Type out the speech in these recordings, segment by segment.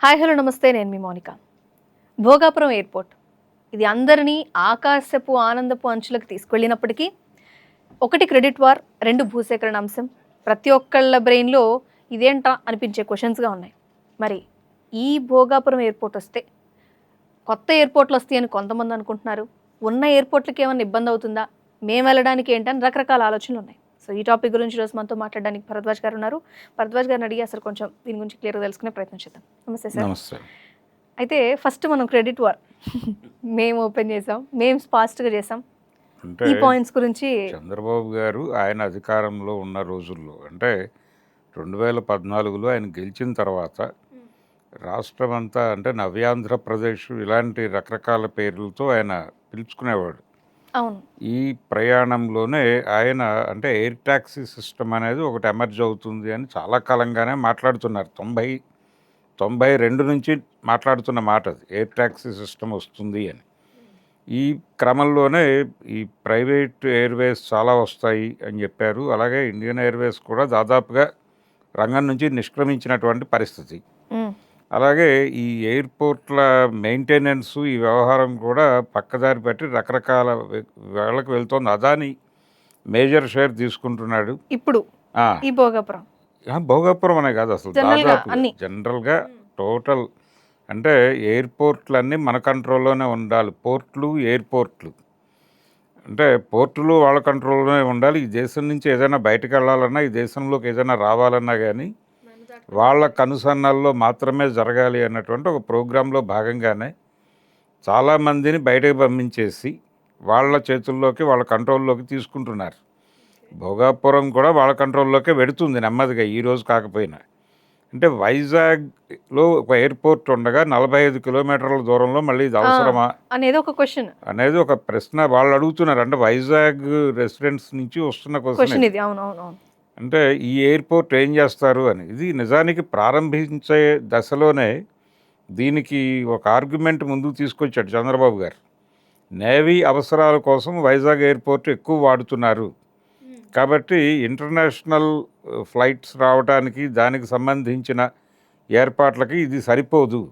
Hi hello నమస్తే, నేను మీ Mounika. Bhogapuram airport ఇది అందరినీ ఆకాశపు ఆనందపు అంచులకు తీసుకెళ్ళినప్పటికీ, ఒకటి క్రెడిట్ వార్, రెండు భూసేకరణ అంశం ప్రతి ఒక్కళ్ళ బ్రెయిన్లో ఇదేంటా అనిపించే క్వశ్చన్స్గా ఉన్నాయి. మరి ఈ భోగాపురం ఎయిర్పోర్ట్ వస్తే కొత్త ఎయిర్పోర్ట్లు వస్తాయని కొంతమంది అనుకుంటున్నారు. ఉన్న ఎయిర్పోర్ట్లకి ఏమైనా ఇబ్బంది అవుతుందా, మేము వెళ్ళడానికి ఏంటని రకరకాల ఆలోచనలు ఉన్నాయి. సో ఈ టాపిక్ గురించి ఈరోజు మనతో మాట్లాడడానికి భరద్వాజ్ గారు ఉన్నారు. భరద్వాజ్ గారిని అడిగి అసలు కొంచెం దీని గురించి క్లియర్గా తెలుసుకునే ప్రయత్నం చేద్దాం. నమస్తే సార్. నమస్తే. అయితే ఫస్ట్ మనం క్రెడిట్ వార్ మేము ఓపెన్ చేసాం, మేము ఫాస్ట్గా చేసాం. అంటే ఈ పాయింట్స్ గురించి చంద్రబాబు గారు ఆయన అధికారంలో ఉన్న రోజుల్లో, అంటే 2014లో ఆయన గెలిచిన తర్వాత రాష్ట్రం అంతా అంటే నవ్యాంధ్రప్రదేశ్ ఇలాంటి రకరకాల పేర్లతో ఆయన పిలుచుకునేవాడు. అవును, ఈ ప్రయాణంలోనే ఆయన అంటే ఎయిర్ ట్యాక్సీ సిస్టమ్ అనేది ఒకటి ఎమర్జ్ అవుతుంది అని చాలా కాలంగానే మాట్లాడుతున్నారు. 92 నుంచి మాట్లాడుతున్న మాట అది, ఎయిర్ ట్యాక్సీ సిస్టమ్ వస్తుంది అని. ఈ క్రమంలోనే ఈ ప్రైవేట్ ఎయిర్వేస్ చాలా వస్తాయి అని చెప్పారు. అలాగే ఇండియన్ ఎయిర్వేస్ కూడా దాదాపుగా రంగం నుంచి నిష్క్రమించినటువంటి పరిస్థితి. అలాగే ఈ ఎయిర్పోర్ట్ల మెయింటెనెన్స్ ఈ వ్యవహారం కూడా పక్కదారి పెట్టి రకరకాల వేళకు వెళ్తోంది. అదాని మేజర్ షేర్ తీసుకుంటున్నాడు ఇప్పుడు ఆ, ఈ భోగాపురం భోగాపురం అనే కాదు, అసలు జనరల్గా దాదాపు అన్ని జనరల్గా టోటల్ అంటే ఎయిర్పోర్ట్లన్నీ మన కంట్రోల్లోనే ఉండాలి. పోర్ట్లు, ఎయిర్పోర్ట్లు అంటే పోర్టులు వాళ్ళ కంట్రోల్లోనే ఉండాలి. ఈ దేశం నుంచి ఏదైనా బయటకు వెళ్ళాలన్నా, ఈ దేశంలోకి ఏదైనా రావాలన్నా కానీ వాళ్ళ కనుసన్నల్లో మాత్రమే జరగాలి అన్నటువంటి ఒక ప్రోగ్రాంలో భాగంగానే చాలామందిని బయటకు పంపించేసి వాళ్ళ చేతుల్లోకి, వాళ్ళ కంట్రోల్లోకి తీసుకుంటున్నారు. భోగాపురం కూడా వాళ్ళ కంట్రోల్లోకే వెడుతుంది నెమ్మదిగా, ఈరోజు కాకపోయినా. అంటే వైజాగ్లో ఒక ఎయిర్పోర్ట్ ఉండగా 45 కిలోమీటర్ల దూరంలో మళ్ళీ ఇది అవసరమా అనేది ఒక క్వశ్చన్, అనేది ఒక ప్రశ్న వాళ్ళు అడుగుతున్నారు. అంటే వైజాగ్ రెసిడెంట్స్ నుంచి వస్తున్న క్వశ్చన్ క్వశ్చన్ ఇది. అవును అవును అవును. అంటే ఈ ఎయిర్పోర్ట్ ఏం చేస్తారు అని. ఇది నిజానికి ప్రారంభించే దశలోనే దీనికి ఒక ఆర్గ్యుమెంట్ ముందుకు తీసుకొచ్చాడు చంద్రబాబు గారు. నేవీ అవసరాల కోసం వైజాగ్ ఎయిర్పోర్ట్ ఎక్కువ వాడుతున్నారు కాబట్టి ఇంటర్నేషనల్ ఫ్లైట్స్ రావడానికి దానికి సంబంధించిన ఏర్పాట్లకి ఇది సరిపోదు.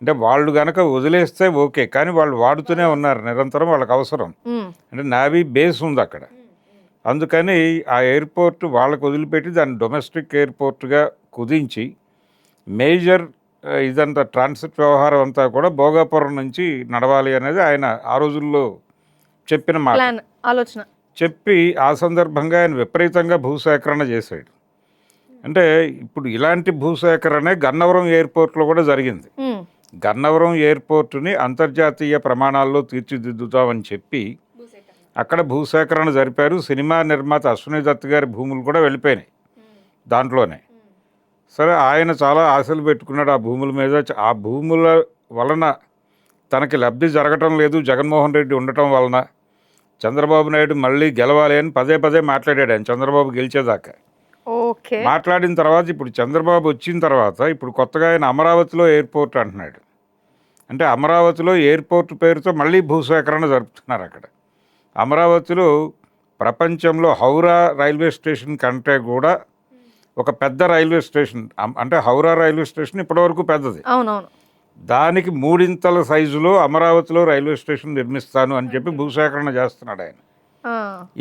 అంటే వాళ్ళు గనక వదిలేస్తే ఓకే, కానీ వాళ్ళు వాడుతూనే ఉన్నారు నిరంతరం, వాళ్ళకి అవసరం. అంటే నేవీ బేస్ ఉంది అక్కడ. అందుకని ఆ ఎయిర్పోర్ట్ వాళ్ళకు వదిలిపెట్టి దాన్ని డొమెస్టిక్ ఎయిర్పోర్ట్గా కుదించి మేజర్ ఇదంతా ట్రాన్సిట్ వ్యవహారం అంతా కూడా భోగాపురం నుంచి నడవాలి అనేది ఆయన ఆ రోజుల్లో చెప్పిన మాట. ఆలోచన చెప్పి ఆ సందర్భంగా ఆయన విపరీతంగా భూసేకరణ చేశాడు. అంటే ఇప్పుడు ఇలాంటి భూసేకరణే గన్నవరం ఎయిర్పోర్ట్లో కూడా జరిగింది. గన్నవరం ఎయిర్పోర్టుని అంతర్జాతీయ ప్రమాణాల్లో తీర్చిదిద్దుతామని చెప్పి అక్కడ భూసేకరణ జరిపారు. సినిమా నిర్మాత అశ్విని దత్ గారి భూములు కూడా వెళ్ళిపోయినాయి దాంట్లోనే. సరే, ఆయన చాలా ఆశలు పెట్టుకున్నాడు ఆ భూముల మీద. ఆ భూముల వలన తనకి లబ్ధి జరగటం లేదు, జగన్మోహన్ రెడ్డి ఉండటం వలన. చంద్రబాబు నాయుడు మళ్ళీ గెలవాలి అని పదే పదే మాట్లాడాడు ఆయన, చంద్రబాబు గెలిచేదాకా. ఓకే, మాట్లాడిన తర్వాత ఇప్పుడు చంద్రబాబు వచ్చిన తర్వాత ఇప్పుడు కొత్తగా ఆయన అమరావతిలో ఎయిర్పోర్ట్ అంటున్నాడు. అంటే అమరావతిలో ఎయిర్పోర్ట్ పేరుతో మళ్ళీ భూసేకరణ జరుపుతున్నారు అక్కడ. అమరావతిలో ప్రపంచంలో హౌరా రైల్వే స్టేషన్ కంటే కూడా ఒక పెద్ద రైల్వే స్టేషన్. అంటే హౌరా రైల్వే స్టేషన్ ఇప్పటివరకు పెద్దది. అవునవును. దానికి 3 సైజులో అమరావతిలో రైల్వే స్టేషన్ నిర్మిస్తాను అని చెప్పి భూసేకరణ చేస్తున్నాడు ఆయన.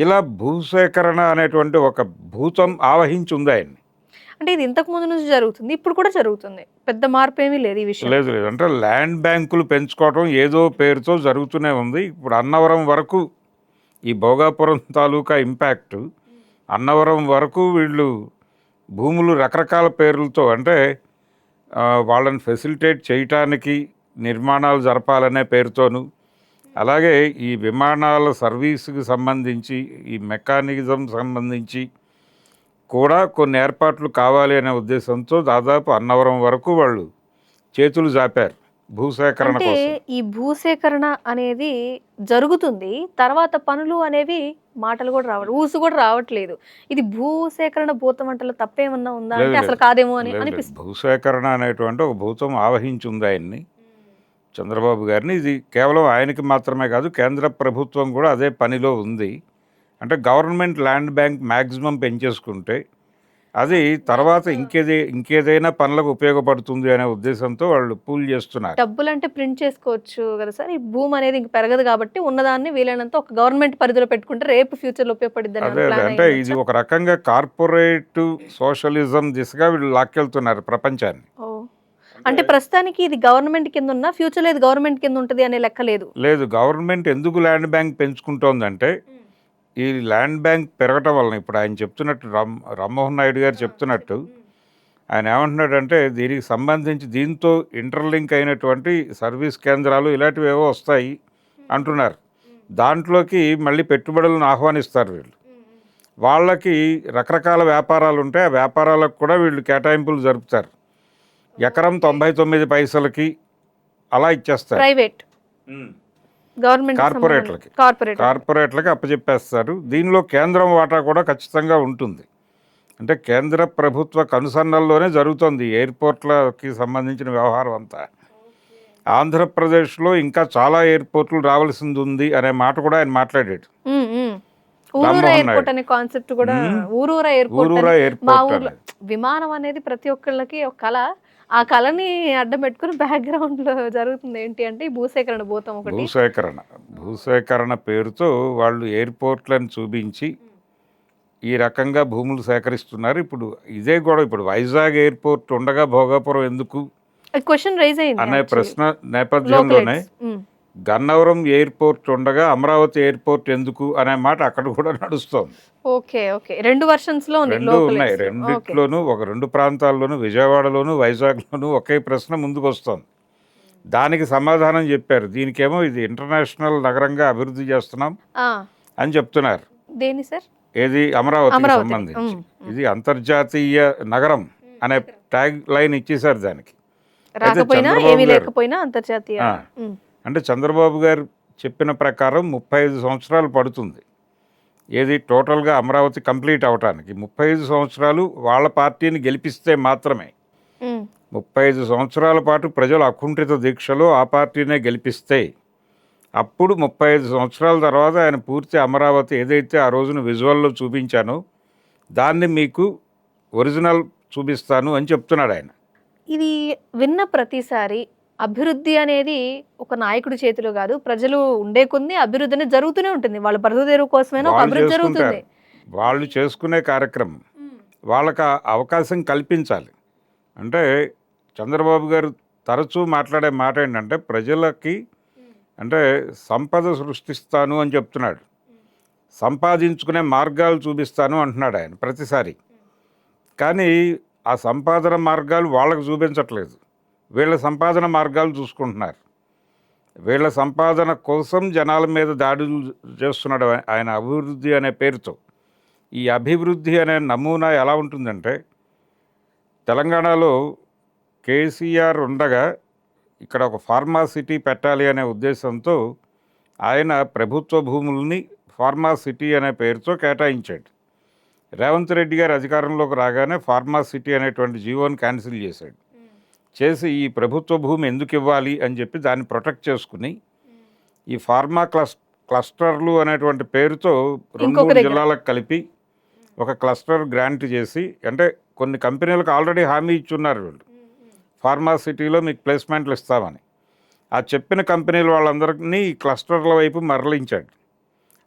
ఇలా భూసేకరణ అనేటువంటి ఒక భూతం ఆవహించి ఉంది ఆయన్ని. అంటే ఇది ఇంతకు ముందు నుంచి జరుగుతుంది, ఇప్పుడు కూడా జరుగుతుంది, పెద్ద మార్పు ఏమీ లేదు ఈ విషయం. లేదు అంటే ల్యాండ్ బ్యాంకులు పెంచుకోవటం ఏదో పేరుతో జరుగుతూనే ఉంది. ఇప్పుడు అన్నవరం వరకు ఈ భోగాపురం తాలూకా ఇంపాక్ట్, అన్నవరం వరకు వీళ్ళు భూములు రకరకాల పేర్లతో అంటే వాళ్ళని ఫెసిలిటేట్ చేయటానికి నిర్మాణాలు జరపాలనే పేరుతోనూ, అలాగే ఈ విమానాల సర్వీసుకి సంబంధించి ఈ మెకానిజం సంబంధించి కూడా కొన్ని ఏర్పాట్లు కావాలి అనే ఉద్దేశంతో దాదాపు అన్నవరం వరకు వాళ్ళు చేతులు జాపారు భూసేకరణ అంటే కోసం. ఈ భూసేకరణ అనేది జరుగుతుంది, తర్వాత పనులు అనేవి మాటలు కూడా ఊసు కూడా రావట్లేదు. ఇది భూసేకరణ భూతమంటలో తప్పేమన్నా ఉందా అంటే అసలు కాదేమో అని అనిపిస్తుంది. భూసేకరణ అనేటువంటి ఒక భూతం ఆవహించి ఉంది ఆయన్ని, చంద్రబాబు గారిని. ఇది కేవలం ఆయనకి మాత్రమే కాదు, కేంద్ర ప్రభుత్వం కూడా అదే పనిలో ఉంది. అంటే గవర్నమెంట్ ల్యాండ్ బ్యాంక్ మ్యాక్సిమం పెంచేసుకుంటే అది తర్వాత ఇంకేదైనా పనులకు ఉపయోగపడుతుంది అనే ఉద్దేశంతో వాళ్ళు పూల్ చేస్తున్నారు. డబ్బులు అంటే ప్రింట్ చేసుకోవచ్చు కదా సార్. ఈ భూమి అనేది ఇంక పెరగదు కాబట్టి ఉన్నదాన్ని వీలైనంత ఒక గవర్నమెంట్ పరిధిలో పెట్టుకుంటే రేపు ఫ్యూచర్‌లో ఉపయోగపడిద్దని అదే ఏమైనా అదే ప్లాన్ అంటే అయ్యి ఇది ఉండొచ్చా? ఒక రకంగా కార్పొరేట్ సోషలిజం దిశగా వీళ్ళు లాక్కెళ్తున్నారు ప్రపంచాన్ని. ఓహ్! అంటే ప్రస్తుతానికి ఇది గవర్నమెంట్ కింద ఉన్నా ఫ్యూచర్‌లో ఇది గవర్నమెంట్ కింద ఉంటది అనే లెక్క లేదు. లేదు, గవర్నమెంట్ ఎందుకు ల్యాండ్ బ్యాంక్ పెంచుకుంటోందంటే ఈ ల్యాండ్ బ్యాంక్ పెరగటం వలన ఇప్పుడు ఆయన చెప్తున్నట్టు రామ్మోహన్ నాయుడు గారు చెప్తున్నట్టు ఆయన ఏమంటున్నాడంటే దీనికి సంబంధించి దీంతో ఇంటర్లింక్ అయినటువంటి సర్వీస్ కేంద్రాలు ఇలాంటివి ఏవో వస్తాయి అంటున్నారు. దాంట్లోకి మళ్ళీ పెట్టుబడులను ఆహ్వానిస్తారు వీళ్ళు. వాళ్ళకి రకరకాల వ్యాపారాలు ఉంటాయి, ఆ వ్యాపారాలకు కూడా వీళ్ళు కేటాయింపులు జరుపుతారు. ఎకరం 99 పైసలకి అలా ఇచ్చేస్తారు. ప్రైవేట్ గవర్నమెంట్ కార్పొరేట్లకి కార్పొరేట్లకి అప్పచెప్పేస్తారు. దీనిలో కేంద్రం వాటా కూడా ఖచ్చితంగా ఉంటుంది. అంటే కేంద్ర ప్రభుత్వ కనుసన్నల్లోనే జరుగుతుంది ఎయిర్పోర్ట్లకి సంబంధించిన వ్యవహారం అంతా. ఆంధ్రప్రదేశ్లో ఇంకా చాలా ఎయిర్పోర్ట్లు రావాల్సింది ఉంది అనే మాట కూడా ఆయన మాట్లాడాడు. ఊరూరా రామ్మోహన్ ఎయిర్పోర్ట్ నాయుడు. అనే కాన్సెప్ట్ కూడా ఊరూరా ఎయిర్పోర్ట్ ఊరూరా అని మా ఎయిర్పోర్ట్ ఊర్లో అనేది. విమానం అనేది ప్రతి ఒక్కళ్ళకి ఒక కళ. ఆ కళని అడ్డం పెట్టుకుని బ్యాక్గ్రౌండ్ లో జరుగుతుంది ఏంటి అంటే ఈ భూసేకరణ భూతం ఒకటి. భూసేకరణ పేరుతో వాళ్ళు ఎయిర్పోర్ట్లను చూపించి ఈ రకంగా భూములు సేకరిస్తున్నారు. ఇప్పుడు ఇదే కూడా ఇప్పుడు వైజాగ్ ఎయిర్పోర్ట్ ఉండగా భోగాపురం ఎందుకు క్వశ్చన్ రైజ్ అయింది అనే actually. ప్రశ్న నేపథ్యంలోనే Localites. గన్నవరం ఎయిర్పోర్ట్ ఉండగా అమరావతి ఎయిర్పోర్ట్ ఎందుకు అనే మాట అక్కడ కూడా నడుస్తోంది. ఓకే ఓకే, రెండు వర్షన్స్ లో ఉంది రెండు localites. ఉన్నాయి. ఓకే. రెండిట్లోనూ రెండు ప్రాంతాల్లోనూ విజయవాడలోను వైజాగ్లోనూ ఒకే ప్రశ్న ముందుకు వస్తోంది. దానికి సమాధానం చెప్పారు. దీనికేమో ఇది ఇంటర్నేషనల్ నగరంగా అభివృద్ధి చేస్తున్నాం ఆ, అని చెప్తున్నారు. దేని సార్? ఏది అమరావతికి అమరావతిని. సంబంధించి ఇది అంతర్జాతీయ నగరం అనే ట్యాగ్ లైన్ ఇచ్చేశారు దానికి. రాకపోయినా చంద్రబాబు ఏమీ గారు- లేకపోయినా అంతర్జాతీయ. ఆ. అంటే చంద్రబాబు గారు చెప్పిన ప్రకారం 35 సంవత్సరాలు పడుతుంది ఏది టోటల్గా అమరావతి కంప్లీట్ అవటానికి. 35 సంవత్సరాలు వాళ్ళ పార్టీని గెలిపిస్తే మాత్రమే. 35 సంవత్సరాల పాటు ప్రజలు అకుంఠిత దీక్షలో ఆ పార్టీనే గెలిపిస్తే అప్పుడు 35 సంవత్సరాల తర్వాత ఆయన పూర్తి అమరావతి ఏదైతే ఆ రోజున విజువల్లో చూపించానో దాన్ని మీకు ఒరిజినల్ చూపిస్తాను అని చెప్తున్నాడు ఆయన. ఇది విన్న ప్రతిసారి అభివృద్ధి అనేది ఒక నాయకుడి చేతిలో కాదు, ప్రజలు ఉండే కొన్ని అభివృద్ధి అనేది జరుగుతూనే ఉంటుంది. వాళ్ళ బ్రతుకుదెరువు కోసమైనా ఒక వాళ్ళు అభివృద్ధి జరుగుతుంది. వాళ్ళు చేసుకునే కార్యక్రమం వాళ్ళకి ఆ అవకాశం కల్పించాలి. అంటే చంద్రబాబు గారు తరచూ మాట్లాడే మాట ఏంటంటే ప్రజలకి అంటే సంపద సృష్టిస్తాను అని చెప్తున్నాడు, సంపాదించుకునే మార్గాలు చూపిస్తాను అంటున్నాడు ఆయన ప్రతిసారి. కానీ ఆ సంపాదన మార్గాలు వాళ్ళకు చూపించట్లేదు, వీళ్ళ సంపాదన మార్గాలు చూసుకుంటున్నారు. వీళ్ళ సంపాదన కోసం జనాల మీద దాడులు చేస్తున్నాడు ఆయన అభివృద్ధి అనే పేరుతో. ఈ అభివృద్ధి అనే నమూనా ఎలా ఉంటుందంటే తెలంగాణలో కేసీఆర్ ఉండగా ఇక్కడ ఒక ఫార్మా సిటీ పెట్టాలి అనే ఉద్దేశంతో ఆయన ప్రభుత్వ భూముల్ని ఫార్మా సిటీ అనే పేరుతో కేటాయించాడు. రేవంత్ రెడ్డి గారు అధికారంలోకి రాగానే ఫార్మా సిటీ అనేటువంటి జీవోని క్యాన్సిల్ చేశాడు. చేసి ఈ ప్రభుత్వ భూమి ఎందుకు ఇవ్వాలి అని చెప్పి దాన్ని ప్రొటెక్ట్ చేసుకుని ఈ ఫార్మా క్లస్టర్లు అనేటువంటి పేరుతో 2-3 జిల్లాలకు కలిపి ఒక క్లస్టర్ గ్రాంట్ చేసి, అంటే కొన్ని కంపెనీలకు ఆల్రెడీ హామీ ఇచ్చున్నారు వీళ్ళు ఫార్మా సిటీలో మీకు ప్లేస్మెంట్లు ఇస్తామని. ఆ చెప్పిన కంపెనీల వాళ్ళందరినీ ఈ క్లస్టర్ల వైపు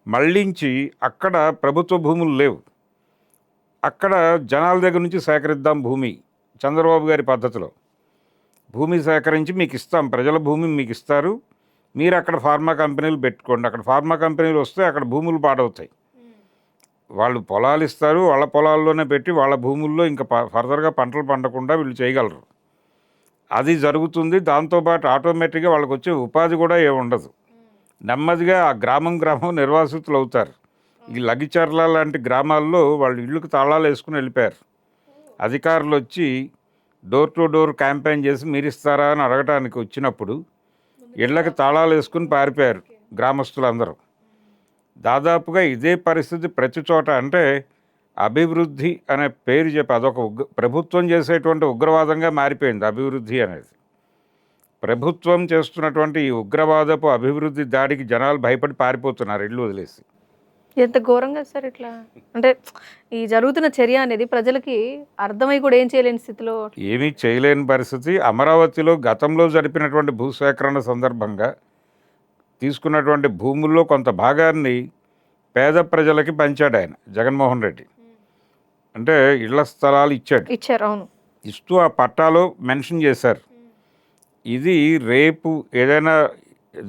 మళ్ళించి అక్కడ ప్రభుత్వ భూములు లేవు, అక్కడ జనాల దగ్గర నుంచి సేకరిద్దాం భూమి, చంద్రబాబు గారి పద్ధతిలో భూమి సేకరించి మీకు ఇస్తాం, ప్రజల భూమి మీకు ఇస్తారు, మీరు అక్కడ ఫార్మా కంపెనీలు పెట్టుకోండి. అక్కడ ఫార్మా కంపెనీలు వస్తే అక్కడ భూములు పాడవుతాయి, వాళ్ళు పొలాలు ఇస్తారు, వాళ్ళ పొలాల్లోనే పెట్టి వాళ్ళ భూముల్లో ఇంకా ఫర్దర్గా పంటలు పండకుండా వీళ్ళు చేయగలరు. అది జరుగుతుంది. దాంతోపాటు ఆటోమేటిక్గా వాళ్ళకి వచ్చే ఉపాధి కూడా ఏముండదు. నెమ్మదిగా ఆ గ్రామం నిర్వాసితులు అవుతారు. ఈ లగిచర్ల లాంటి గ్రామాల్లో వాళ్ళు ఇళ్ళకు తాళాలు వేసుకుని వెళ్ళిపోయారు. అధికారులు వచ్చి డోర్ టు డోర్ క్యాంపెయిన్ చేసి మీరు ఇస్తారా అని అడగటానికి వచ్చినప్పుడు ఇళ్ళకి తాళాలు వేసుకుని పారిపోయారు గ్రామస్తులందరూ. దాదాపుగా ఇదే పరిస్థితి ప్రతి చోట. అంటే అభివృద్ధి అనే పేరు చెప్పి అదొక ప్రభుత్వం చేసేటువంటి ఉగ్రవాదంగా మారిపోయింది అభివృద్ధి అనేది. ప్రభుత్వం చేస్తున్నటువంటి ఈ ఉగ్రవాదపు అభివృద్ధి దాడికి జనాలు భయపడి పారిపోతున్నారు ఇళ్ళు వదిలేసి. ఎంత ఘోరంగా సార్ ఇట్లా, అంటే ఈ జరుగుతున్న చర్య అనేది ప్రజలకి అర్థమై కూడా ఏం చేయలేని స్థితిలో. ఏమీ చేయలేని పరిస్థితి. అమరావతిలో గతంలో జరిపినటువంటి భూసేకరణ సందర్భంగా తీసుకున్నటువంటి భూముల్లో కొంత భాగాన్ని పేద ప్రజలకి పంచాడు ఆయన జగన్మోహన్ రెడ్డి. అంటే ఇళ్ల స్థలాలు ఇచ్చాడు. ఇచ్చారు, అవును. ఇస్తూ ఆ పట్టాలో మెన్షన్ చేశారు, ఇది రేపు ఏదైనా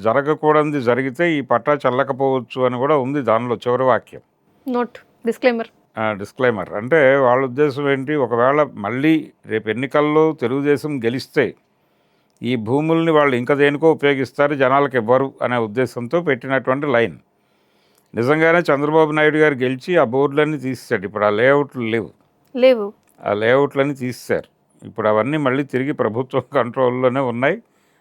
జరగకూడనిది జరిగితే ఈ పట్టా చెల్లకపోవచ్చు అని కూడా ఉంది దానిలో చివరి వాక్యం. Note disclaimer. డిస్క్లైమర్ అంటే వాళ్ళ ఉద్దేశం ఏంటి, ఒకవేళ మళ్ళీ రేపు ఎన్నికల్లో తెలుగుదేశం గెలిస్తే ఈ భూముల్ని వాళ్ళు ఇంకా దేనికో ఉపయోగిస్తారు, జనాలకు ఇవ్వరు అనే ఉద్దేశంతో పెట్టినటువంటి లైన్. నిజంగానే చంద్రబాబు నాయుడు గారు గెలిచి ఆ బోర్డులన్నీ తీసేశాడు. ఇప్పుడు ఆ లేఅవుట్లు లేవు, ఆ లేఅవుట్లన్నీ తీసేశారు. ఇప్పుడు అవన్నీ మళ్ళీ తిరిగి ప్రభుత్వం కంట్రోల్లోనే ఉన్నాయి.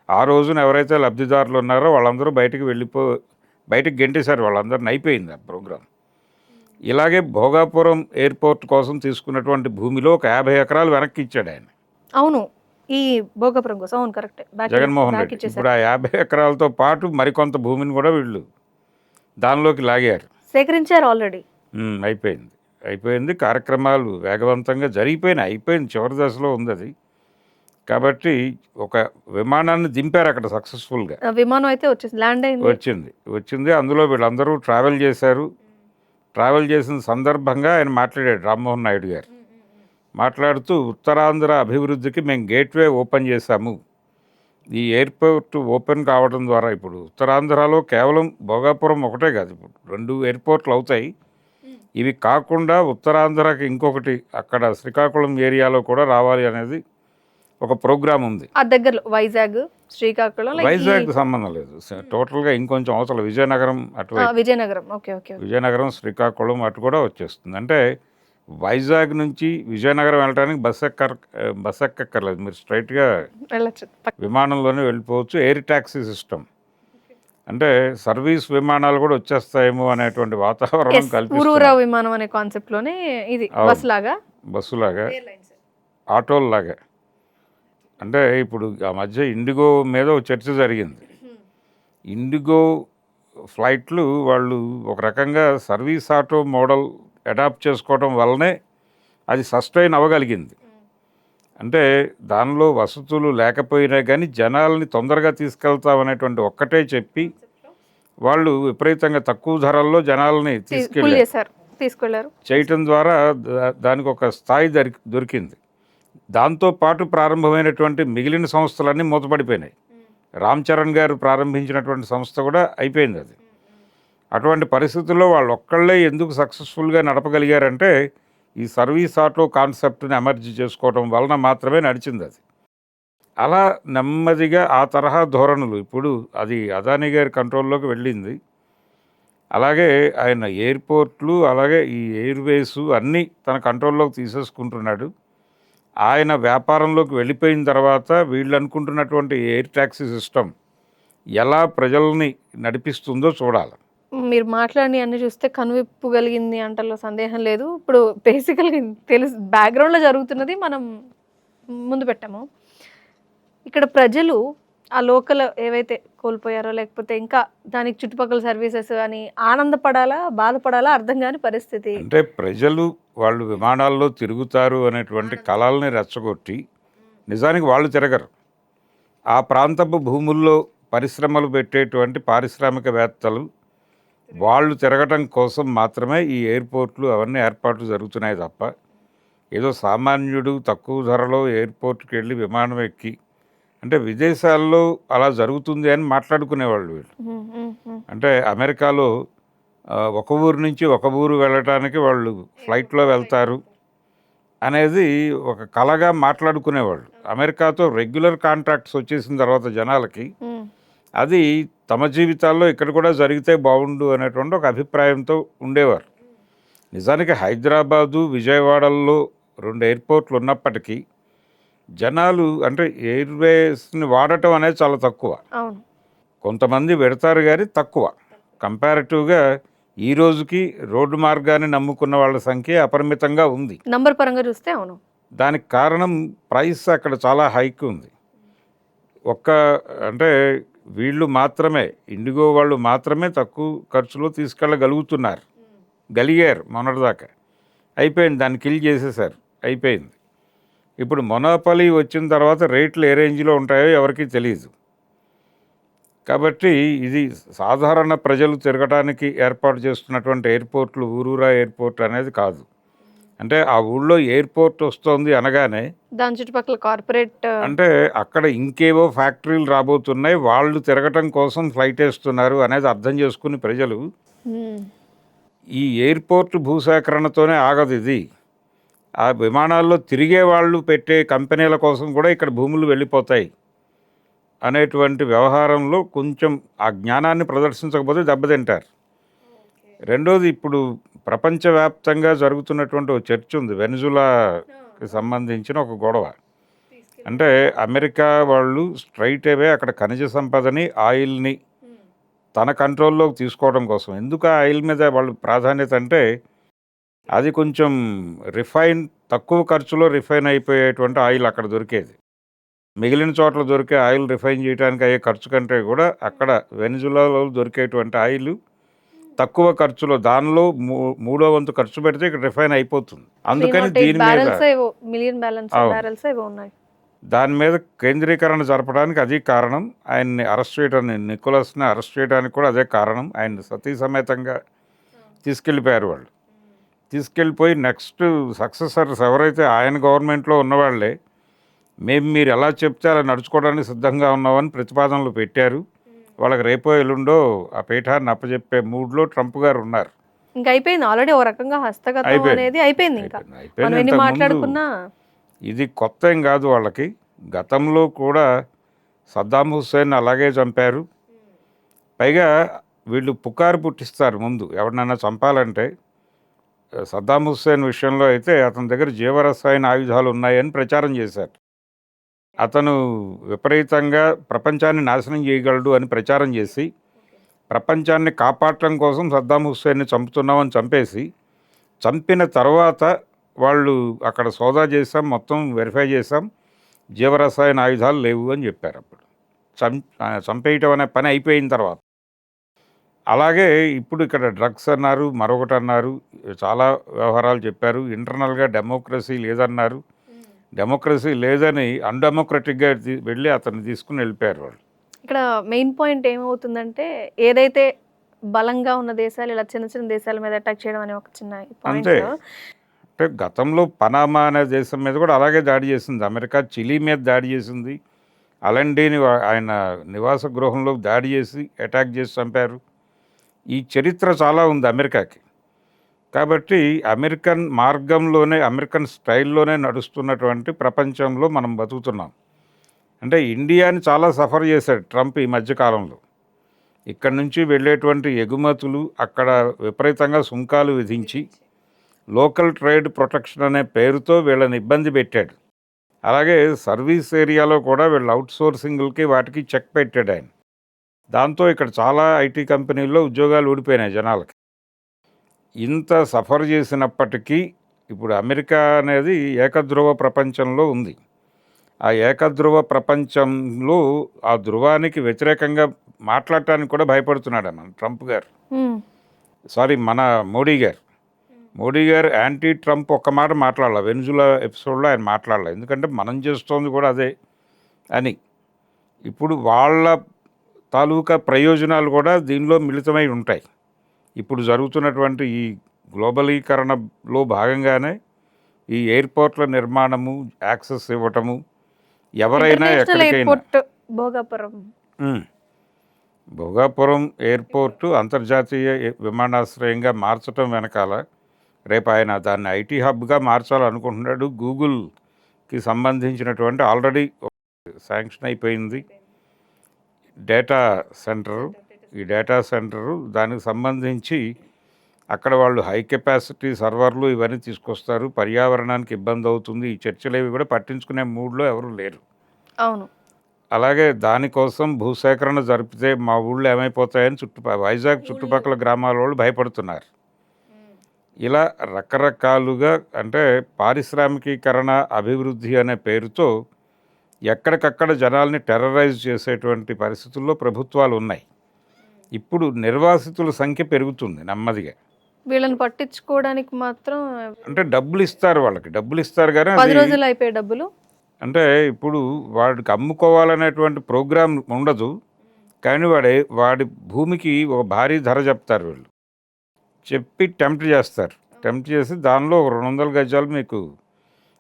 ఆ రోజున ఎవరైతే లబ్ధిదారులు ఉన్నారో వాళ్ళందరూ బయటికి గెంటేశారు, వాళ్ళందరిని. అయిపోయింది ఆ ప్రోగ్రాం. ఇలాగే భోగాపురం ఎయిర్పోర్ట్ కోసం తీసుకున్నటువంటి భూమిలో ఒక 50 ఎకరాలు వెనక్కి ఇచ్చాడు ఆయన. అవును, ఈ భోగాపురం కోసం. అవును, కరెక్ట్. జగన్మోహన్ రెడ్డి ఇప్పుడు ఆ 50 ఎకరాలతో పాటు మరికొంత భూమిని కూడా వీళ్ళు దానిలోకి లాగారు, సేకరించారు ఆల్రెడీ. అయిపోయింది. కార్యక్రమాలు వేగవంతంగా అయిపోయింది, చివరి దశలో ఉంది అది. కాబట్టి ఒక విమానాన్ని దింపారు అక్కడ సక్సెస్ఫుల్గా. విమానం అయితే వచ్చేసి ల్యాండ్ అయింది, వచ్చింది. అందులో వీళ్ళందరూ ట్రావెల్ చేశారు. ట్రావెల్ చేసిన సందర్భంగా ఆయన మాట్లాడాడు, రామ్మోహన్ నాయుడు గారు మాట్లాడుతూ, ఉత్తరాంధ్ర అభివృద్ధికి మేము గేట్వే ఓపెన్ చేశాము. ఈ ఎయిర్పోర్ట్ ఓపెన్ కావడం ద్వారా ఇప్పుడు ఉత్తరాంధ్రలో కేవలం భోగాపురం ఒకటే కాదు, ఇప్పుడు 2 ఎయిర్పోర్ట్లు అవుతాయి. ఇవి కాకుండా ఉత్తరాంధ్రకి ఇంకొకటి అక్కడ శ్రీకాకుళం ఏరియాలో కూడా రావాలి అనేది ఒక ప్రోగ్రాం ఉంది. ఆ దగ్గరలో వైజాగ్, శ్రీకాకుళం. వైజాగ్ సంబంధం లేదు, టోటల్గా ఇంకొంచెం అవతల విజయనగరం అటువైపు. Vizianagaram, okay okay. విజయనగరం, శ్రీకాకుళం అటు కూడా వచ్చేస్తుంది. అంటే వైజాగ్ నుంచి విజయనగరం వెళ్ళడానికి బస్ ఎక్కర్లేదు, మీరు స్ట్రైట్గా వెళ్ళచ్చు, విమానంలోనే వెళ్ళిపోవచ్చు. ఎయిర్ ట్యాక్సీ సిస్టమ్ అంటే సర్వీస్ విమానాలు కూడా వచ్చేస్తాయేమో అనేటువంటి వాతావరణం ఊరూరా విమానం అనే కాన్సెప్ట్ లోనే ఇది బస్సులాగా ఆటోల్లాగా. అంటే ఇప్పుడు ఆ మధ్య ఇండిగో మీద ఒక చర్చ జరిగింది. ఇండిగో ఫ్లైట్లు వాళ్ళు ఒక రకంగా సర్వీస్ ఆటో మోడల్ అడాప్ట్ చేసుకోవడం వల్లనే అది సస్టైన్ అవ్వగలిగింది. అంటే దానిలో వసతులు లేకపోయినా కానీ జనాల్ని తొందరగా తీసుకెళ్తామనేటువంటి ఒక్కటే చెప్పి వాళ్ళు విపరీతంగా తక్కువ ధరల్లో జనాల్ని తీసుకెళ్ళారు. చేయటం ద్వారా దానికి ఒక స్థాయి దొరికింది. దాంతోపాటు ప్రారంభమైనటువంటి మిగిలిన సంస్థలన్నీ మూతపడిపోయినాయి. రామ్ చరణ్ గారు ప్రారంభించినటువంటి సంస్థ కూడా అయిపోయింది అది. అటువంటి పరిస్థితుల్లో వాళ్ళు ఒక్కళ్ళే ఎందుకు సక్సెస్ఫుల్గా నడపగలిగారంటే ఈ సర్వీస్ ఆటో కాన్సెప్ట్ని ఎమర్జీ చేసుకోవడం వలన మాత్రమే నడిచింది అది. అలా నెమ్మదిగా ఆ తరహా ధోరణులు ఇప్పుడు అది అదానీ గారి కంట్రోల్లోకి వెళ్ళింది. అలాగే ఆయన ఎయిర్పోర్ట్లు, అలాగే ఈ ఎయిర్వేసు అన్నీ తన కంట్రోల్లోకి తీసేసుకుంటున్నాడు. ఆయన వ్యాపారంలోకి వెళ్ళిపోయిన తర్వాత వీళ్ళు అనుకుంటున్నటువంటి ఎయిర్ ట్యాక్సీ సిస్టమ్ ఎలా ప్రజల్ని నడిపిస్తుందో చూడాలి. మీరు మాట్లాడి అన్ని చూస్తే కనువిప్పు కలిగింది అంటలో సందేహం లేదు. ఇప్పుడు బేసికల్గా తెలుసు బ్యాక్గ్రౌండ్లో జరుగుతున్నది మనం ముందు పెట్టాము. ఇక్కడ ప్రజలు ఆ లోకల్ ఏవైతే కోల్పోయారో లేకపోతే ఇంకా దానికి చుట్టుపక్కల సర్వీసెస్ అని ఆనందపడాలా బాధపడాలా అర్థం కాని పరిస్థితి. అంటే ప్రజలు వాళ్ళు విమానాల్లో తిరుగుతారు అనేటువంటి కళల్ని రెచ్చగొట్టి నిజానికి వాళ్ళు తిరగరు. ఆ ప్రాంతపు భూముల్లో పరిశ్రమలు పెట్టేటువంటి పారిశ్రామికవేత్తలు వాళ్ళు తిరగటం కోసం మాత్రమే ఈ ఎయిర్పోర్ట్లు అవన్నీ ఏర్పాట్లు జరుగుతున్నాయి తప్ప ఏదో సామాన్యుడు తక్కువ ధరలో ఎయిర్పోర్ట్కి వెళ్ళి విమానం ఎక్కి, అంటే విదేశాల్లో అలా జరుగుతుంది అని మాట్లాడుకునేవాళ్ళు వీళ్ళు. అంటే అమెరికాలో ఒక ఊరు నుంచి ఒక ఊరు వెళ్ళటానికి వాళ్ళు ఫ్లైట్లో వెళ్తారు అనేది ఒక కళగా మాట్లాడుకునేవాళ్ళు. అమెరికాతో రెగ్యులర్ కాంట్రాక్ట్స్ వచ్చేసిన తర్వాత జనాలకి అది తమ జీవితాల్లో ఇక్కడ కూడా జరిగితే బాగుండు అనేటువంటి ఒక అభిప్రాయంతో ఉండేవారు. నిజానికి హైదరాబాదు, విజయవాడల్లో 2 ఎయిర్పోర్ట్లు ఉన్నప్పటికీ జనాలు అంటే ఎయిర్వేస్ని వాడటం అనేది చాలా తక్కువ. కొంతమంది పెడతారు కానీ తక్కువ. కంపారిటివ్గా ఈ రోజుకి రోడ్డు మార్గాన్ని నమ్ముకున్న వాళ్ళ సంఖ్య అపరిమితంగా ఉంది నంబర్ పరంగా చూస్తే. అవును, దానికి కారణం ప్రైస్ అక్కడ చాలా హైక్ ఉంది. అంటే వీళ్ళు మాత్రమే, ఇండిగో వాళ్ళు మాత్రమే తక్కువ ఖర్చులో తీసుకెళ్ళగలుగుతున్నారు. గలిగారు మొన్నటిదాకా. అయిపోయింది, దాన్ని కిల్ చేసేసారు, అయిపోయింది. ఇప్పుడు మొనోపలీ వచ్చిన తర్వాత రేట్లు ఏ రేంజ్లో ఉంటాయో ఎవరికీ తెలియదు. కాబట్టి ఇది సాధారణ ప్రజలు తిరగడానికి ఏర్పాటు చేస్తున్నటువంటి ఎయిర్పోర్ట్లు ఊరూరా ఎయిర్పోర్ట్ అనేది కాదు. అంటే ఆ ఊళ్ళో ఎయిర్పోర్ట్ వస్తుంది అనగానే దాని చుట్టుపక్కల కార్పొరేట్ అంటే అక్కడ ఇంకేవో ఫ్యాక్టరీలు రాబోతున్నాయి, వాళ్ళు తిరగటం కోసం ఫ్లైట్ వేస్తున్నారు అనేది అర్థం చేసుకుని ప్రజలు ఈ ఎయిర్పోర్ట్ భూసేకరణతోనే ఆగదు ఇది. ఆ విమానాల్లో తిరిగే వాళ్ళు పెట్టే కంపెనీల కోసం కూడా ఇక్కడ భూములు వెళ్ళిపోతాయి అనేటువంటి వ్యవహారంలో కొంచెం ఆ జ్ఞానాన్ని ప్రదర్శించకపోతే దెబ్బతింటారు. రెండోది, ఇప్పుడు ప్రపంచవ్యాప్తంగా జరుగుతున్నటువంటి ఒక చర్చ ఉంది, వెనిజులాకి సంబంధించిన ఒక గొడవ. అంటే అమెరికా వాళ్ళు స్ట్రైట్ అవే అక్కడ ఖనిజ సంపదని, ఆయిల్ని తన కంట్రోల్లోకి తీసుకోవడం కోసం. ఎందుకు ఆ ఆయిల్ మీద వాళ్ళు ప్రాధాన్యత అంటే అది కొంచెం తక్కువ ఖర్చులో రిఫైన్ అయిపోయేటువంటి ఆయిల్ అక్కడ దొరికేది. మిగిలిన చోట్ల దొరికే ఆయిల్ రిఫైన్ చేయడానికి అయ్యే ఖర్చు కంటే కూడా అక్కడ వెనిజులాలో దొరికేటువంటి ఆయిల్ తక్కువ ఖర్చులో, దానిలో 3వ వంతు ఖర్చు పెడితే ఇక్కడ రిఫైన్ అయిపోతుంది. అందుకని దాని మీద కేంద్రీకరణ జరపడానికి అది కారణం. ఆయన్ని అరెస్ట్ చేయడానికి, నికోలస్ని అరెస్ట్ చేయడానికి కూడా అదే కారణం. ఆయన్ని సతీ సమేతంగా తీసుకెళ్ళిపోయారు వాళ్ళు. తీసుకెళ్ళిపోయి నెక్స్ట్ సక్సెసర్స్ ఎవరైతే ఆయన గవర్నమెంట్లో ఉన్నవాళ్లే మీరు ఎలా చెప్తే అలా నడుచుకోవడానికి సిద్ధంగా ఉన్నామని ప్రతిపాదనలు పెట్టారు. వాళ్ళకి రేపో ఎల్లుండో ఆ పీఠాన్ని అప్పచెప్పే మూడ్లో ట్రంప్ గారు ఉన్నారు. ఇంకా అయిపోయింది ఆల్రెడీ, ఓ రకంగా హస్తగతం అనేది అయిపోయింది. ఇంకా మనం ఎన్ని మాట్లాడుకున్నా ఇది కొత్త ఏం కాదు వాళ్ళకి. గతంలో కూడా సద్దాం హుస్సేన్ అలాగే చంపారు. పైగా వీళ్ళు పుకారు పుట్టిస్తారు ముందు ఎవరినైనా చంపాలంటే. సద్దాం హుస్సేన్ విషయంలో అయితే అతని దగ్గర జీవరసాయన ఆయుధాలు ఉన్నాయని ప్రచారం చేశారు. అతను విపరీతంగా ప్రపంచాన్ని నాశనం చేయగలడు అని ప్రచారం చేసి, ప్రపంచాన్ని కాపాడటం కోసం సద్దాం హుస్సేన్ని చంపుతున్నామని చంపేసి, చంపిన తర్వాత వాళ్ళు అక్కడ సోదా చేసాం, మొత్తం వెరిఫై చేసాం, జీవరసాయన ఆయుధాలు లేవు అని చెప్పారు. అప్పుడు చంపేయటం అనే పని అయిపోయిన తర్వాత. అలాగే ఇప్పుడు ఇక్కడ డ్రగ్స్ అన్నారు, మరొకటి అన్నారు, చాలా వ్యవహారాలు చెప్పారు. ఇంటర్నల్గా డెమోక్రసీ లేదన్నారు. డెమోక్రసీ లేదని అన్డెమోక్రటిక్గా వెళ్ళి అతన్ని తీసుకుని వెళ్ళిపోయారు వాళ్ళు. ఇక్కడ మెయిన్ పాయింట్ ఏమవుతుందంటే, ఏదైతే బలంగా ఉన్న దేశాలు ఇలా చిన్న చిన్న దేశాల మీద అటాక్ చేయడం అనే ఒక చిన్న పాయింట్. అంతే. అంటే గతంలో పనామా అనే దేశం మీద కూడా అలాగే దాడి చేసింది అమెరికా. చిలీ మీద దాడి చేసింది. అలండీని ఆయన నివాస గృహంలో దాడి చేసి అటాక్ చేసి చంపారు. ఈ చరిత్ర చాలా ఉంది అమెరికాకి. కాబట్టి అమెరికన్ మార్గంలోనే, అమెరికన్ స్టైల్లోనే నడుస్తున్నటువంటి ప్రపంచంలో మనం బతుకుతున్నాం. అంటే ఇండియాని చాలా సఫర్ చేశాడు ట్రంప్ ఈ మధ్యకాలంలో. ఇక్కడ నుంచి వెళ్ళేటువంటి ఎగుమతులు అక్కడ విపరీతంగా సుంకాలు విధించి లోకల్ ట్రేడ్ ప్రొటెక్షన్ అనే పేరుతో వీళ్ళని ఇబ్బంది పెట్టాడు. అలాగే సర్వీస్ ఏరియాలో కూడా వీళ్ళ అవుట్సోర్సింగ్లకి వాటికి చెక్ పెట్టాడు ఆయన. దాంతో ఇక్కడ చాలా ఐటీ కంపెనీల్లో ఉద్యోగాలు ఊడిపోయినాయి జనాలకి. ఇంత సఫర్ చేసినప్పటికీ ఇప్పుడు అమెరికా అనేది ఏకధ్రువ ప్రపంచంలో ఉంది. ఆ ఏకధ్రువ ప్రపంచంలో ఆ ధ్రువానికి వ్యతిరేకంగా మాట్లాడటానికి కూడా భయపడుతున్నాడు మన ట్రంప్ గారు. మన మోడీ గారు యాంటీ ట్రంప్ ఒక్క మాట మాట్లాడాల. వెనిజులా ఎపిసోడ్లో ఆయన మాట్లాడాలి. ఎందుకంటే మనం చేస్తోంది కూడా అదే అని. ఇప్పుడు వాళ్ళ తాలూకా ప్రయోజనాలు కూడా దీనిలో మిళితమై ఉంటాయి. ఇప్పుడు జరుగుతున్నటువంటి ఈ గ్లోబలీకరణలో భాగంగానే ఈ ఎయిర్పోర్ట్ల నిర్మాణము, యాక్సెస్ ఇవ్వటము, ఎవరైనా ఎక్కడికైనా. భోగాపురం ఎయిర్పోర్టు అంతర్జాతీయ విమానాశ్రయంగా మార్చడం వెనకాల రేపు ఆయన దాన్ని ఐటీ హబ్గా మార్చాలనుకుంటున్నాడు. గూగుల్కి సంబంధించినటువంటి ఆల్రెడీ శాంక్షన్ అయిపోయింది డేటా సెంటరు. ఈ డేటా సెంటరు దానికి సంబంధించి అక్కడ వాళ్ళు హై కెపాసిటీ సర్వర్లు ఇవన్నీ తీసుకొస్తారు. పర్యావరణానికి ఇబ్బంది అవుతుంది. ఈ చర్చలేవి కూడా పట్టించుకునే మూడ్లో ఎవరు లేరు. అవును. అలాగే దానికోసం భూసేకరణ జరిపితే మా ఊళ్ళో ఏమైపోతాయని వైజాగ్ చుట్టుపక్కల గ్రామాల వాళ్ళు భయపడుతున్నారు. ఇలా రకరకాలుగా అంటే పారిశ్రామికీకరణ, అభివృద్ధి అనే పేరుతో ఎక్కడికక్కడ జనాల్ని టెర్రరైజ్ చేసేటువంటి పరిస్థితుల్లో ప్రభుత్వాలు ఉన్నాయి. ఇప్పుడు నిర్వాసితుల సంఖ్య పెరుగుతుంది నెమ్మదిగా. వీళ్ళని పట్టించుకోవడానికి మాత్రం అంటే డబ్బులు ఇస్తారు, వాళ్ళకి డబ్బులు ఇస్తారు కానీ 10 అది రోజులు అయిపోయే డబ్బులు. అంటే ఇప్పుడు వాడికి అమ్ముకోవాలనేటువంటి ప్రోగ్రాం ఉండదు. కానీ వాడి భూమికి ఒక భారీ ధర చెప్తారు వీళ్ళు. చెప్పి టెంప్ట్ చేస్తారు. టెంప్ట్ చేసి దానిలో ఒక 200 గజాలు మీకు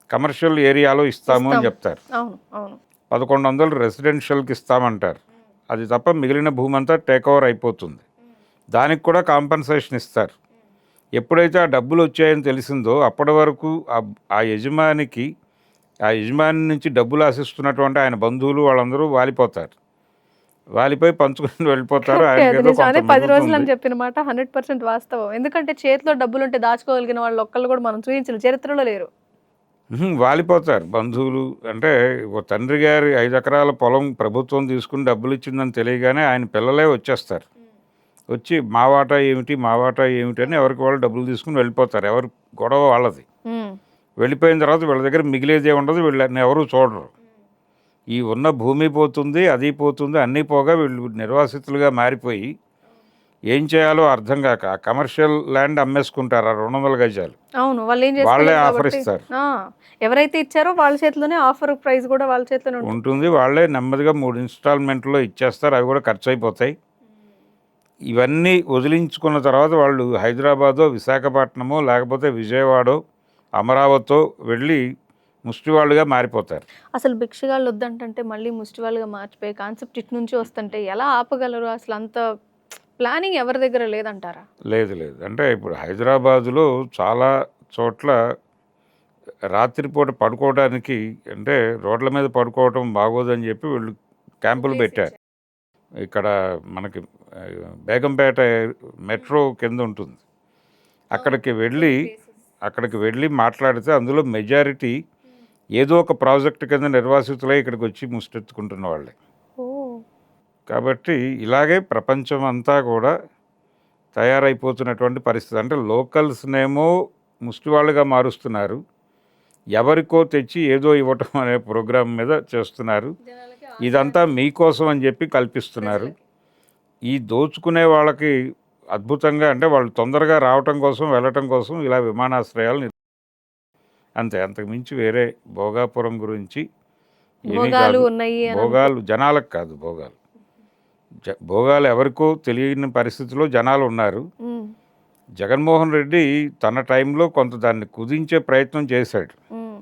కమర్షియల్ ఏరియాలో ఇస్తాము అని ఇస్తాం. చెప్తారు. అవును. అవును. 1100 రెసిడెన్షియల్కి ఇస్తామంటారు. అది తప్ప మిగిలిన భూమి అంతా టేక్ ఓవర్ అయిపోతుంది. దానికి కూడా కాంపన్సేషన్ ఇస్తారు. ఎప్పుడైతే ఆ డబ్బులు వచ్చాయని తెలిసిందో అప్పటి వరకు ఆ యజమానికి, ఆ యజమాని నుంచి డబ్బులు ఆశిస్తున్నటువంటి ఆయన బంధువులు వాళ్ళందరూ వాలిపోతారు. వాలిపోయి పంచుకుని వెళ్ళిపోతారు. కరెక్టే. అది ఆయనకేదో నిజం. కొంత అదే 10 రోజులు మిగులుతుంది. అని చెప్పిన మాట 100% వాస్తవం. ఎందుకంటే చేతిలో డబ్బులుంటే దాచుకోగలిగిన వాళ్ళు ఒక్కళ్ళు కూడా మనం చూయించలేదు. చరిత్రలో లేరు. వాలిపోతారు బంధువులు. అంటే ఓ తండ్రి గారి 5 ఎకరాల పొలం ప్రభుత్వం తీసుకుని డబ్బులు ఇచ్చిందని తెలియగానే ఆయన పిల్లలే వచ్చేస్తారు. వచ్చి మా వాటా ఏమిటి, మా వాటా ఏమిటి అని ఎవరికి వాళ్ళు డబ్బులు తీసుకుని వెళ్ళిపోతారు. ఎవరి గొడవ వాళ్ళది. హ్మ్. వెళ్ళిపోయిన తర్వాత వీళ్ళ దగ్గర మిగిలేదే ఉండదు. వీళ్ళని ఎవరు చూడరు. ఈ ఉన్న భూమి పోతుంది, అది పోతుంది, అన్నీ పోగా వీళ్ళు నిర్వాసితులుగా మారిపోయి ఏం చేయాలో అర్థం కాక కమర్షియల్ ల్యాండ్ అమ్మేసుకుంటారు ఆ 200 గజాలు. అవును. వాళ్ళేం వాళ్ళే చేసుకోలేరు ఆఫర్ కాబట్టి ఇస్తారు. ఆ! ఎవరైతే ఇచ్చారో వాళ్ళ చేతిలోనే ఆఫర్ ప్రైస్ కూడా వాళ్ళ చేతిలోనే ఉంటుంది. ఉంటుంది. వాళ్ళే నెమ్మదిగా 3 ఇన్స్టాల్మెంట్లో ఇచ్చేస్తారు. అవి కూడా ఖర్చు అయిపోతాయి. ఇవన్నీ వదిలించుకున్న తర్వాత వాళ్ళు హైదరాబాదో, విశాఖపట్నమో, లేకపోతే విజయవాడో, అమరావతో వెళ్ళి ముష్టివాళ్ళుగా మారిపోతారు. అసలు భిక్షగాళ్ళు వద్దంటంటే మళ్ళీ ముష్టివాళ్ళుగా మార్చిపోయే కాన్సెప్ట్ ఇటు నుంచి వస్తుంటే ఎలా ఆపగలరు? అసలు అంత ప్లానింగ్ ఎవరి దగ్గర లేదంటారా? లేదు లేదు. అంటే ఇప్పుడు హైదరాబాదులో చాలా చోట్ల రాత్రిపూట పడుకోవడానికి అంటే రోడ్ల మీద పడుకోవటం బాగోదని చెప్పి వీళ్ళు క్యాంపులు పెట్టారు. ఇక్కడ మనకి ఆ, బేగంపేట మెట్రో కింద ఉంటుంది. అక్కడికి వెళ్ళి మాట్లాడితే అందులో మెజారిటీ ఏదో ఒక ప్రాజెక్టు కింద నిర్వాసితులై ఇక్కడికి వచ్చి ముష్టెత్తుకుంటున్న వాళ్ళే. ఓహ్! కాబట్టి ఇలాగే ప్రపంచం అంతా కూడా తయారైపోతున్నటువంటి పరిస్థితి. అంటే లోకల్స్నేమో ముష్టివాళ్ళుగా మారుస్తున్నారు. ఎవరికో తెచ్చి ఏదో ఇవ్వటం అనే ప్రోగ్రాం మీద చేస్తున్నారు. ఇదంతా మీకోసం అని చెప్పి కల్పిస్తున్నారు. ఈ దోచుకునే వాళ్ళకి అద్భుతంగా అంటే వాళ్ళు తొందరగా రావటం కోసం, వెళ్ళటం కోసం ఇలా విమానాశ్రయాలు అంతే. అంతకు మించి వేరే భోగాపురం గురించి ఏమీ భోగాలు కాదు. ఉన్నాయి అని భోగాలు జనాలకు కాదు. భోగాలు ఎవరికో తెలియని పరిస్థితిలో జనాలు ఉన్నారు. హ్మ్. జగన్మోహన్ రెడ్డి తన టైంలో కొంత దాన్ని కుదించే ప్రయత్నం చేశాడు. హ్మ్.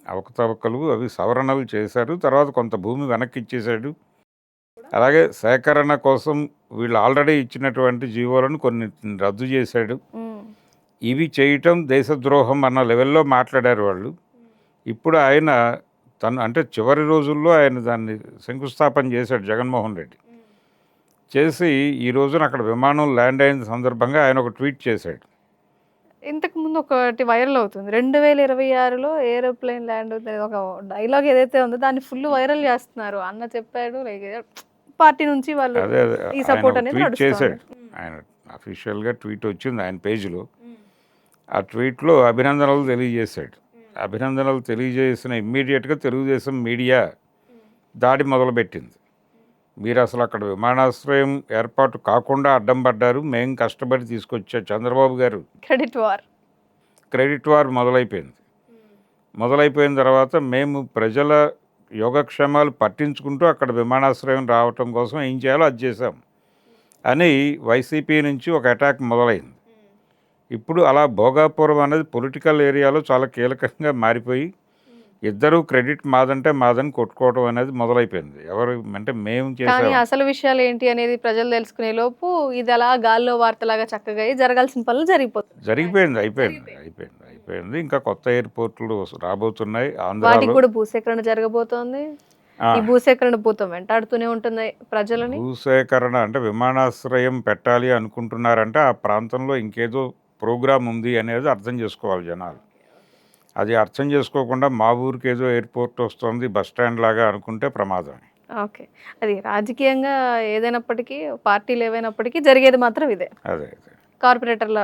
అవకతవకలు అవి సవరణలు చేశారు. తర్వాత కొంత భూమి వెనక్కి ఇచ్చేశాడు. అలాగే సేకరణ కోసం వీళ్ళు ఆల్రెడీ ఇచ్చినటువంటి జీవోలను కొన్ని రద్దు చేశాడు. హ్మ్. ఇవి చేయటం దేశద్రోహం అన్న లెవెల్లో మాట్లాడారు వాళ్ళు. ఇప్పుడు ఆయన అంటే చివరి రోజుల్లో ఆయన దాన్ని శంకుస్థాపన చేశాడు జగన్మోహన్ రెడ్డి. చేసి ఈ రోజున అక్కడ విమానం ల్యాండ్ అయిన సందర్భంగా ఆయన ఒక ట్వీట్ చేశాడు. ఇంతకు ముందు ఒకటి వైరల్ అవుతుంది. 2026లో ఏరోప్లేన్ ల్యాండ్ అవుతుంది. ఒక డైలాగ్ ఏదైతే ఉందో దాన్ని ఫుల్ వైరల్ చేస్తున్నారు. అన్న చెప్పాడు లైక్ పార్టీ నుంచి వాళ్ళు అదే అదే ఈ ఆయన సపోర్ట్ ఒక అనేది ట్వీట్ నడుస్తుంది. చేశాడు. ఆయన అఫీషియల్గా ట్వీట్ వచ్చింది ఆయన పేజీలో. ఆ ట్వీట్లో అభినందనలు తెలియజేశాడు. అభినందనలు తెలియజేసిన ఇమ్మీడియట్గా తెలుగుదేశం మీడియా దాడి మొదలుపెట్టింది. మీరు అసలు అక్కడ విమానాశ్రయం ఏర్పాటు కాకుండా అడ్డం పడ్డారు, మేము కష్టపడి తీసుకొచ్చా చంద్రబాబు గారు. Credit war మొదలైపోయింది. మొదలైపోయిన తర్వాత మేము ప్రజల యోగక్షేమాలు పట్టించుకుంటూ అక్కడ విమానాశ్రయం రావటం కోసం ఏం చేయాలో అది చేశాం అని వైసీపీ నుంచి ఒక అటాక్ మొదలైంది. ఇప్పుడు అలా భోగాపురం అనేది పొలిటికల్ ఏరియాలో చాలా కీలకంగా మారిపోయి ఇద్దరు క్రెడిట్ మాదంటే మాదని కొట్టుకోవడం అనేది మొదలైపోయింది. ఎవరు అంటే మేము కానీ చేసాం. అసలు విషయాలు ఏంటి అనేది ప్రజలు తెలుసుకునే లోపు ఇది అలా గాల్లో వార్తలాగా చక్కగా అయ్యి జరగాల్సిన పనులు జరిగిపోయింది. అయిపోయింది. ఇంకా కొత్త ఎయిర్పోర్ట్లు రాబోతున్నాయి వాటికి ఆంధ్రాలో. కూడా భూసేకరణ జరగబోతోంది. ఆ, ఈ భూసేకరణ భూతం వెంటాడుతూనే ఉంటుంది ప్రజలని. భూసేకరణ అంటే విమానాశ్రయం పెట్టాలి అనుకుంటున్నారంటే ఆ ప్రాంతంలో ఇంకేదో ప్రోగ్రాం ఉంది అనేది అర్థం చేసుకోవాలి జనాలు. అది అర్థం చేసుకోకుండా మా ఊరికి ఏదో ఎయిర్పోర్ట్ వస్తుంది బస్ స్టాండ్ లాగా అనుకుంటే ప్రమాదం. ఓకే. అది రాజకీయంగా ఏదైనప్పటికీ పార్టీలు ఏవైనప్పటికీ జరిగేది మాత్రం ఇదే. అదే కార్పొరేటర్ల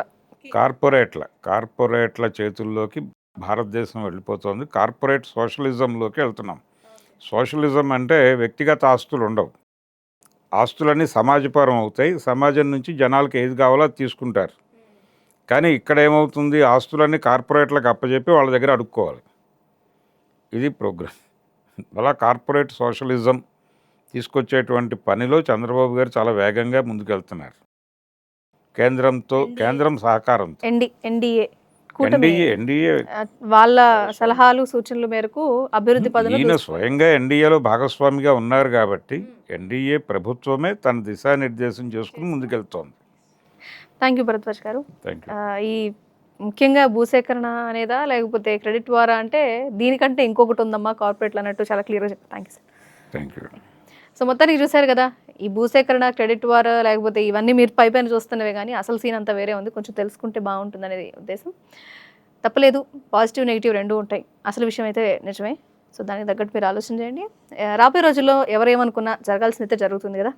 కార్పొరేట్ల చేతుల్లోకి భారతదేశం వెళ్ళిపోతుంది. కార్పొరేట్ సోషలిజంలోకి వెళ్తున్నాం. సోషలిజం అంటే వ్యక్తిగత ఆస్తులు ఉండవు. ఆస్తులన్నీ సమాజపరం అవుతాయి. సమాజం నుంచి జనాలకు ఏది కావాలో అది తీసుకుంటారు. కానీ ఇక్కడ ఏమవుతుంది, ఆస్తులన్నీ కార్పొరేట్లకు అప్పచెప్పి వాళ్ళ దగ్గర అడుక్కోవాలి. ఇది ప్రోగ్రామ్. అలా కార్పొరేట్ సోషలిజం తీసుకొచ్చేటువంటి పనిలో చంద్రబాబు గారు చాలా వేగంగా ముందుకెళ్తున్నారు. కేంద్రం సహకారంతో ఎన్డీఏ కూటమి ఎన్డీఏ వాళ్ళ సలహాలు సూచనల మేరకు అభివృద్ధి పనులు ఈయన స్వయంగా ఎన్డీఏలో భాగస్వామిగా ఉన్నారు కాబట్టి ఎన్డీఏ ప్రభుత్వమే తన దిశానిర్దేశం చేసుకుని ముందుకెళ్తోంది. థ్యాంక్ యూ భరద్వాజ్ గారు. Thank you. ఈ ముఖ్యంగా భూసేకరణ అనేదా లేకపోతే క్రెడిట్ వారా అంటే దీనికంటే ఇంకొకటి ఉందమ్మా కార్పొరేట్లు అన్నట్టు చాలా క్లియర్గా చెప్పారు. Thank you sir. Thank you. So మొత్తానికి చూశారు కదా, ఈ భూసేకరణ క్రెడిట్ వార్ లేకపోతే ఇవన్నీ మీరు పైన చూస్తున్నవే కానీ అసలు సీన్ అంతా వేరే ఉంది. కొంచెం తెలుసుకుంటే బాగుంటుంది అనేది ఉద్దేశం. తప్పలేదు, పాజిటివ్ నెగిటివ్ రెండూ ఉంటాయి. అసలు విషయం అయితే నిజమే. సో దానికి తగ్గట్టు మీరు ఆలోచన చేయండి. రాబోయే రోజుల్లో ఎవరేమనుకున్నా జరగాల్సిందైతే జరుగుతుంది కదా.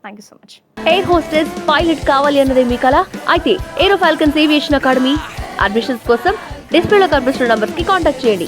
Thank you so much. Air hostess pilot కావాలి అన్నదే మీ కల అయితే ఏరో ఫాల్కన్స్ ఏవియేషన్ అకాడమీ అడ్మిషన్స్ కోసం డిస్ప్లేలో కనిపిస్తున్న నంబర్కి కాంటాక్ట్ చేయండి.